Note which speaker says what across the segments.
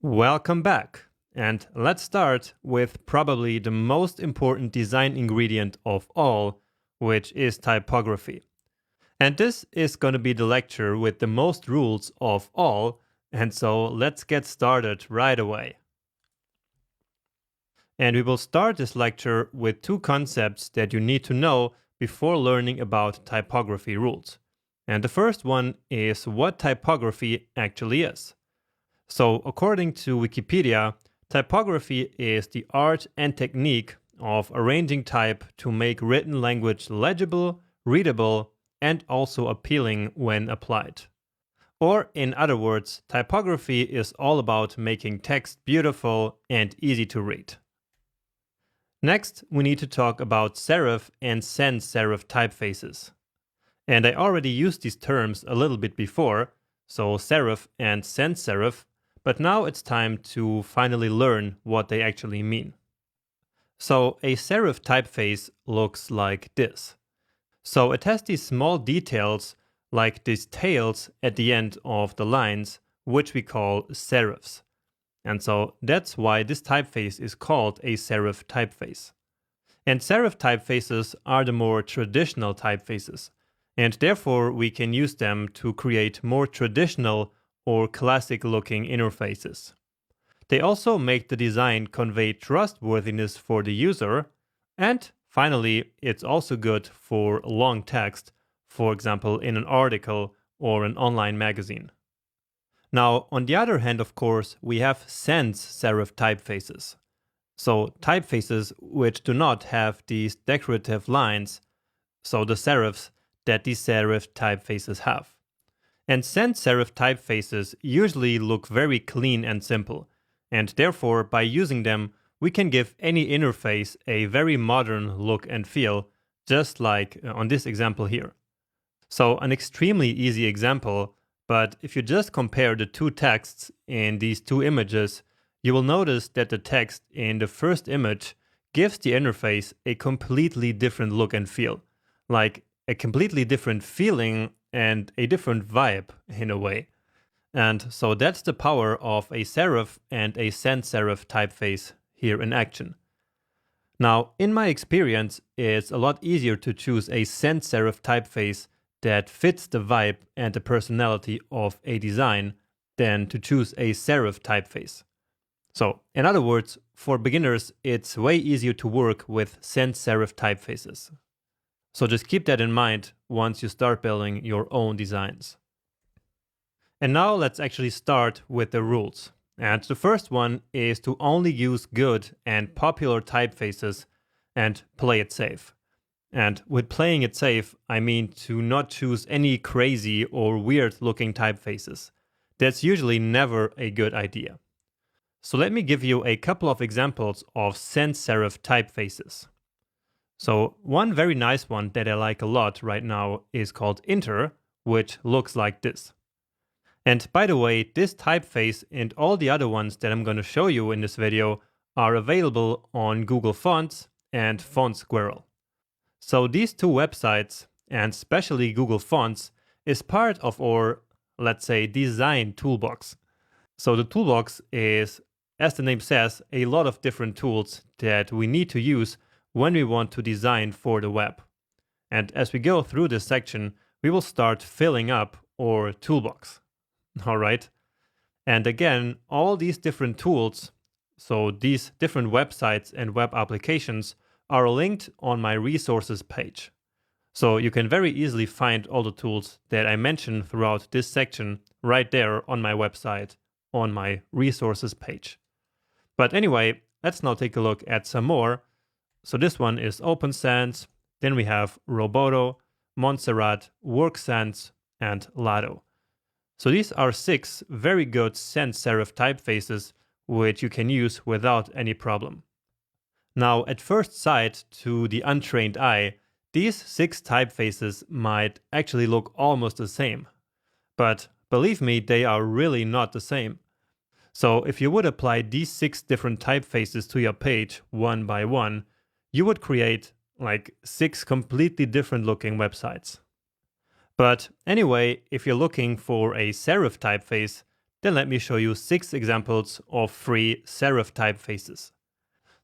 Speaker 1: Welcome back. And let's start with probably the most important design ingredient of all, which is typography. And this is going to be the lecture with the most rules of all, and so let's get started right away. And we will start this lecture with two concepts that you need to know before learning about typography rules. And the first one is what typography actually is. So, according to Wikipedia, typography is the art and technique of arranging type to make written language legible, readable, and also appealing when applied. Or, in other words, typography is all about making text beautiful and easy to read. Next, we need to talk about serif and sans serif typefaces. And I already used these terms a little bit before, so serif and sans serif, but now it's time to finally learn what they actually mean. So a serif typeface looks like this. So it has these small details like these tails at the end of the lines, which we call serifs. And so that's why this typeface is called a serif typeface. And serif typefaces are the more traditional typefaces, and therefore we can use them to create more traditional or classic-looking interfaces. They also make the design convey trustworthiness for the user, and finally, it's also good for long text, for example, in an article or an online magazine. Now, on the other hand, of course, we have sans serif typefaces. So typefaces which do not have these decorative lines, so the serifs that these serif typefaces have. And sans serif typefaces usually look very clean and simple, and therefore by using them we can give any interface a very modern look and feel, just like on this example here. So an extremely easy example, but if you just compare the two texts in these two images, you will notice that the text in the first image gives the interface a completely different look and feel, like a completely different feeling and a different vibe in a way. And so that's the power of a serif and a sans serif typeface here in action. Now, in my experience, it's a lot easier to choose a sans serif typeface that fits the vibe and the personality of a design than to choose a serif typeface. So, in other words, for beginners, it's way easier to work with sans serif typefaces. So just keep that in mind once you start building your own designs. And now let's actually start with the rules. And the first one is to only use good and popular typefaces and play it safe. And with playing it safe, I mean to not choose any crazy or weird looking typefaces. That's usually never a good idea. So let me give you a couple of examples of sans serif typefaces. So one very nice one that I like a lot right now is called Inter, which looks like this. And by the way, this typeface and all the other ones that I'm going to show you in this video are available on Google Fonts and Font Squirrel. So these two websites, and especially Google Fonts, is part of our, let's say, design toolbox. So the toolbox is, as the name says, a lot of different tools that we need to use when we want to design for the web. And as we go through this section, we will start filling up our toolbox. All right. And again, all these different tools, so these different websites and web applications are linked on my resources page. So you can very easily find all the tools that I mentioned throughout this section right there on my website, on my resources page. But anyway, let's now take a look at some more. So this one is OpenSens, then we have Roboto, Montserrat, WorkSens, and Lado. So these are 6 very good sans serif typefaces which you can use without any problem. Now, at first sight, to the untrained eye, these 6 typefaces might actually look almost the same. But believe me, they are really not the same. So if you would apply these 6 different typefaces to your page one by one, you would create like 6 completely different looking websites. But anyway, if you're looking for a serif typeface Then let me show you 6 examples of free serif typefaces.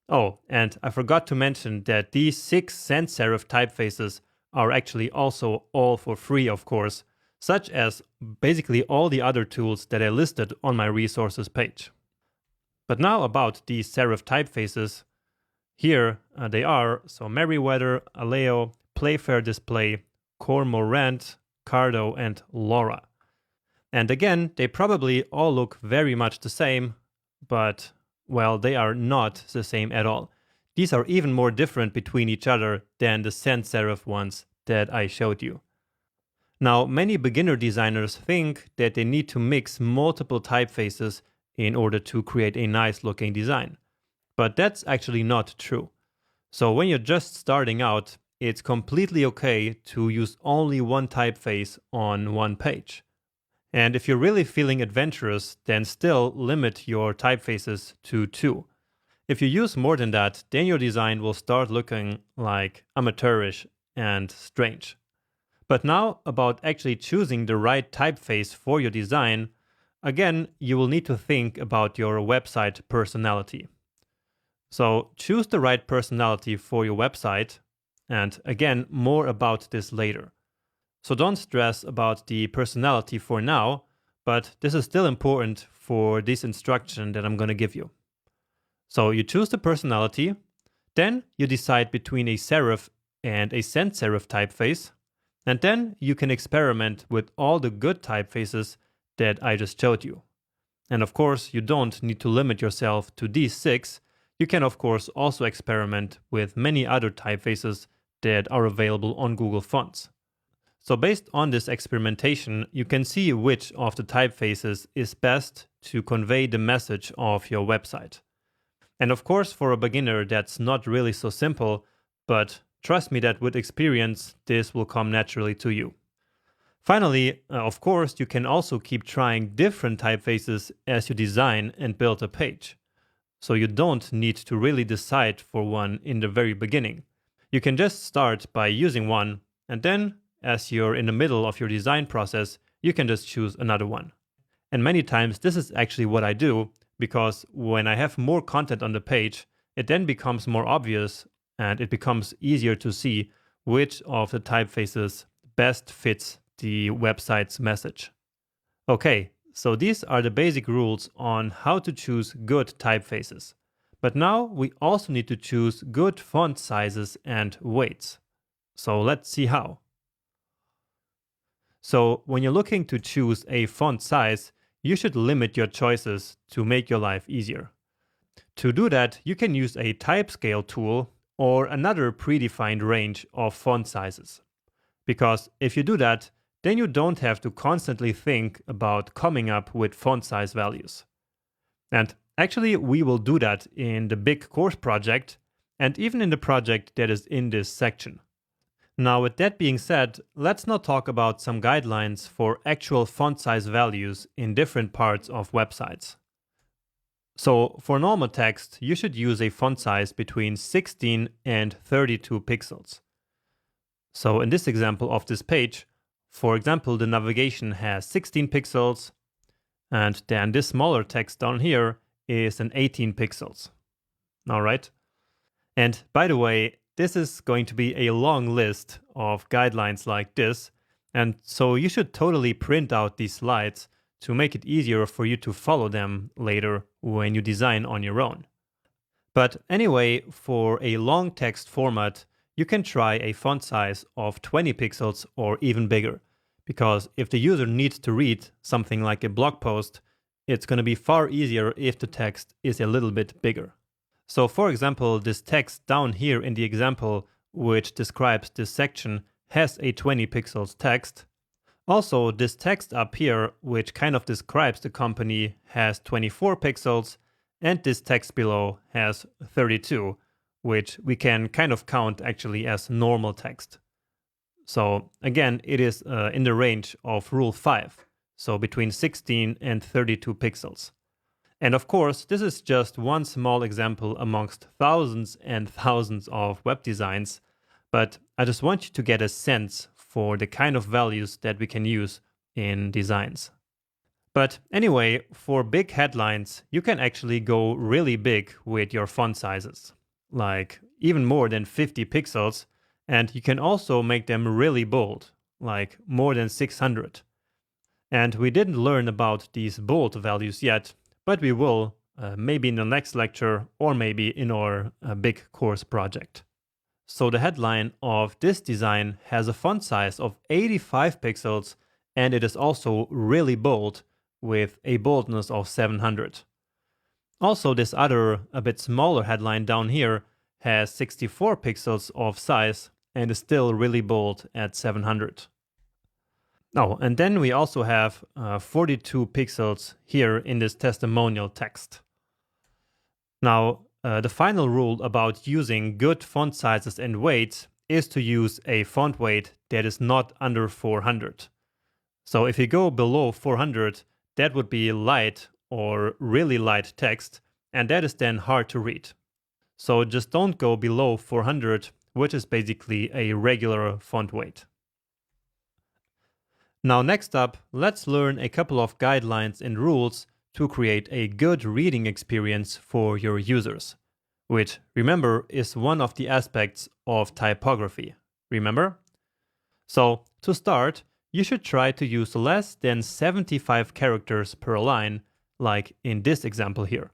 Speaker 1: Oh, and I forgot to mention that these 6 sans serif typefaces are actually also all for free, of course, such as basically all the other tools that I listed on my resources page. But now about these serif typefaces. Here they are, so Merriweather, Aleo, Playfair Display, Cormorant, Cardo, and Laura. And again, they probably all look very much the same, but, well, they are not the same at all. These are even more different between each other than the sans serif ones that I showed you. Now, many beginner designers think that they need to mix multiple typefaces in order to create a nice looking design. But that's actually not true. So when you're just starting out, it's completely okay to use only one typeface on one page. And if you're really feeling adventurous, then still limit your typefaces to 2. If you use more than that, then your design will start looking like amateurish and strange. But now about actually choosing the right typeface for your design, again, you will need to think about your website personality. So choose the right personality for your website, and again, more about this later. So don't stress about the personality for now, but this is still important for this instruction that I'm going to give you. So you choose the personality, then you decide between a serif and a sans serif typeface, and then you can experiment with all the good typefaces that I just showed you. And of course, you don't need to limit yourself to these 6. You can of course also experiment with many other typefaces that are available on Google Fonts. So based on this experimentation, you can see which of the typefaces is best to convey the message of your website. And of course, for a beginner, that's not really so simple, but trust me that with experience, this will come naturally to you. Finally, of course, you can also keep trying different typefaces as you design and build a page. So you don't need to really decide for one in the very beginning. You can just start by using one, and then as you're in the middle of your design process, you can just choose another one. And many times this is actually what I do, because when I have more content on the page, it then becomes more obvious and it becomes easier to see which of the typefaces best fits the website's message. Okay, so these are the basic rules on how to choose good typefaces. But now we also need to choose good font sizes and weights. So let's see how. So when you're looking to choose a font size, you should limit your choices to make your life easier. To do that, you can use a typescale tool or another predefined range of font sizes. Because if you do that, then you don't have to constantly think about coming up with font size values. And actually, we will do that in the big course project and even in the project that is in this section. Now, with that being said, let's now talk about some guidelines for actual font size values in different parts of websites. So, for normal text, you should use a font size between 16 and 32 pixels. So, in this example of this page, for example, the navigation has 16 pixels, and then this smaller text down here is an 18 pixels. All right. And by the way, this is going to be a long list of guidelines like this, and so you should totally print out these slides to make it easier for you to follow them later when you design on your own. But anyway, for a long text format, you can try a font size of 20 pixels or even bigger, because if the user needs to read something like a blog post, it's going to be far easier if the text is a little bit bigger. So for example, this text down here in the example, which describes this section, has a 20 pixels text. Also, this text up here, which kind of describes the company, has 24 pixels, and this text below has 32, which we can kind of count actually as normal text. So again, it is in the range of rule 5, so between 16 and 32 pixels. And of course, this is just one small example amongst thousands and thousands of web designs, but I just want you to get a sense for the kind of values that we can use in designs. But anyway, for big headlines, you can actually go really big with your font sizes, like even more than 50 pixels, and you can also make them really bold, like more than 600. And we didn't learn about these bold values yet, but we will, maybe in the next lecture or maybe in our big course project. So the headline of this design has a font size of 85 pixels, and it is also really bold with a boldness of 700. Also, this other, a bit smaller headline down here has 64 pixels of size and is still really bold at 700. Oh, and then we also have 42 pixels here in this testimonial text. Now, the final rule about using good font sizes and weights is to use a font weight that is not under 400. So if you go below 400, that would be light or really light text, and that is then hard to read. So just don't go below 400, which is basically a regular font weight. Now next up, let's learn a couple of guidelines and rules to create a good reading experience for your users, which, remember, is one of the aspects of typography. Remember? So to start, you should try to use less than 75 characters per line, like in this example here.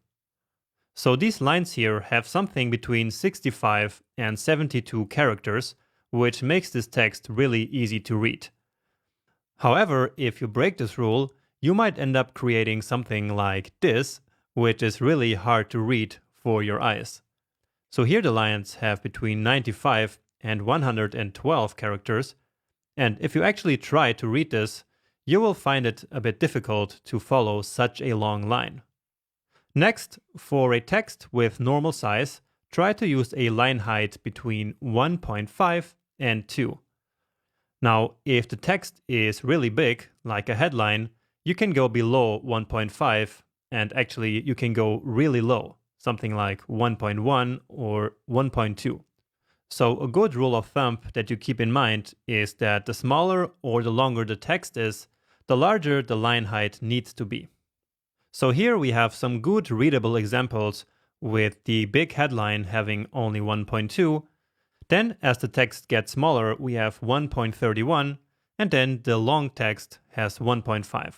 Speaker 1: So these lines here have something between 65 and 72 characters, which makes this text really easy to read. However, if you break this rule, you might end up creating something like this, which is really hard to read for your eyes. So here the lines have between 95 and 112 characters, and if you actually try to read this, you will find it a bit difficult to follow such a long line. Next, for a text with normal size, try to use a line height between 1.5 and 2. Now, if the text is really big, like a headline, you can go below 1.5, and actually you can go really low, something like 1.1 or 1.2. So a good rule of thumb that you keep in mind is that the smaller or the longer the text is, the larger the line height needs to be. So here we have some good readable examples with the big headline having only 1.2. Then as the text gets smaller, we have 1.31, and then the long text has 1.5.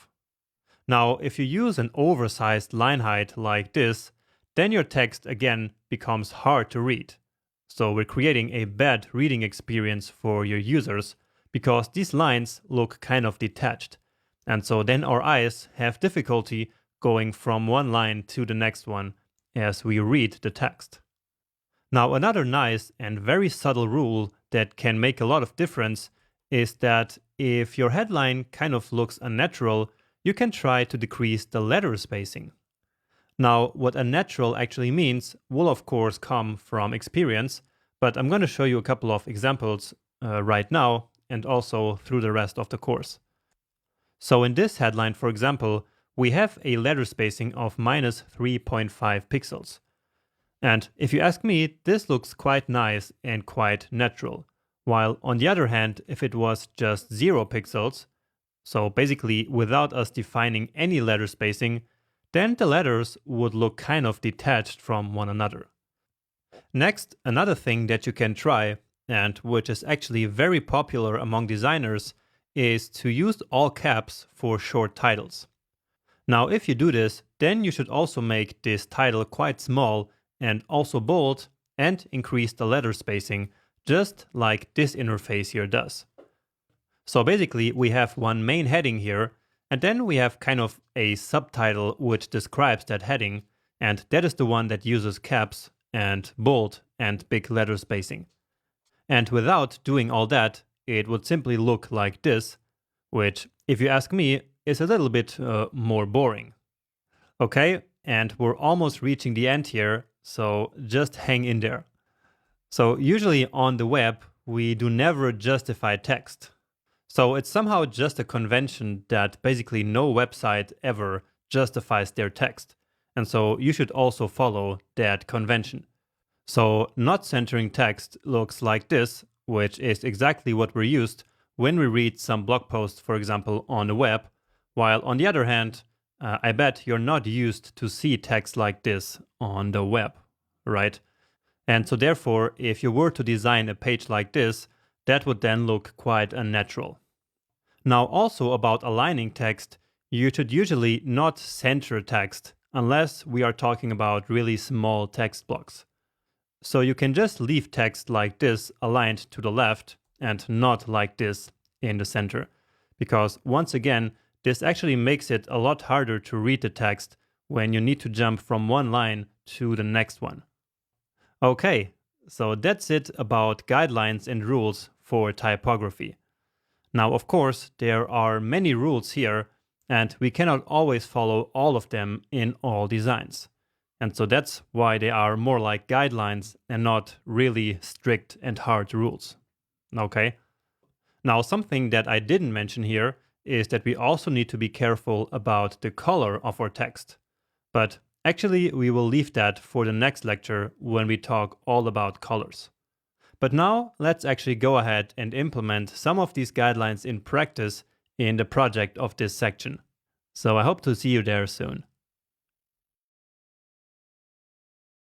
Speaker 1: Now, if you use an oversized line height like this, then your text again becomes hard to read. So we're creating a bad reading experience for your users because these lines look kind of detached. And so then our eyes have difficulty going from one line to the next one as we read the text. Now, another nice and very subtle rule that can make a lot of difference is that if your headline kind of looks unnatural, you can try to decrease the letter spacing. Now, what unnatural actually means will of course come from experience, but I'm going to show you a couple of examples right now and also through the rest of the course. So in this headline, for example, we have a letter spacing of minus 3.5 pixels. And if you ask me, this looks quite nice and quite natural. While on the other hand, if it was just 0 pixels, so basically without us defining any letter spacing, then the letters would look kind of detached from one another. Next, another thing that you can try, and which is actually very popular among designers, is to use all caps for short titles. Now, if you do this, then you should also make this title quite small and also bold and increase the letter spacing, just like this interface here does. So basically, we have one main heading here, and then we have kind of a subtitle which describes that heading, and that is the one that uses caps and bold and big letter spacing. And without doing all that, it would simply look like this, which, if you ask me, is a little bit more boring. Okay, and we're almost reaching the end here, so just hang in there. So usually on the web, we do never justify text. So it's somehow just a convention that basically no website ever justifies their text. And so you should also follow that convention. So not centering text looks like this, which is exactly what we're used when we read some blog posts, for example, on the web. While on the other hand, I bet you're not used to see text like this on the web, right? And so therefore, if you were to design a page like this, that would then look quite unnatural. Now, also about aligning text, you should usually not center text unless we are talking about really small text blocks. So you can just leave text like this aligned to the left and not like this in the center. Because once again, this actually makes it a lot harder to read the text when you need to jump from one line to the next one. Okay, so that's it about guidelines and rules for typography. Now, of course, there are many rules here, and we cannot always follow all of them in all designs. And so that's why they are more like guidelines and not really strict and hard rules. Okay? Now, something that I didn't mention here is that we also need to be careful about the color of our text. But actually, we will leave that for the next lecture when we talk all about colors. But now, let's actually go ahead and implement some of these guidelines in practice in the project of this section. So I hope to see you there soon.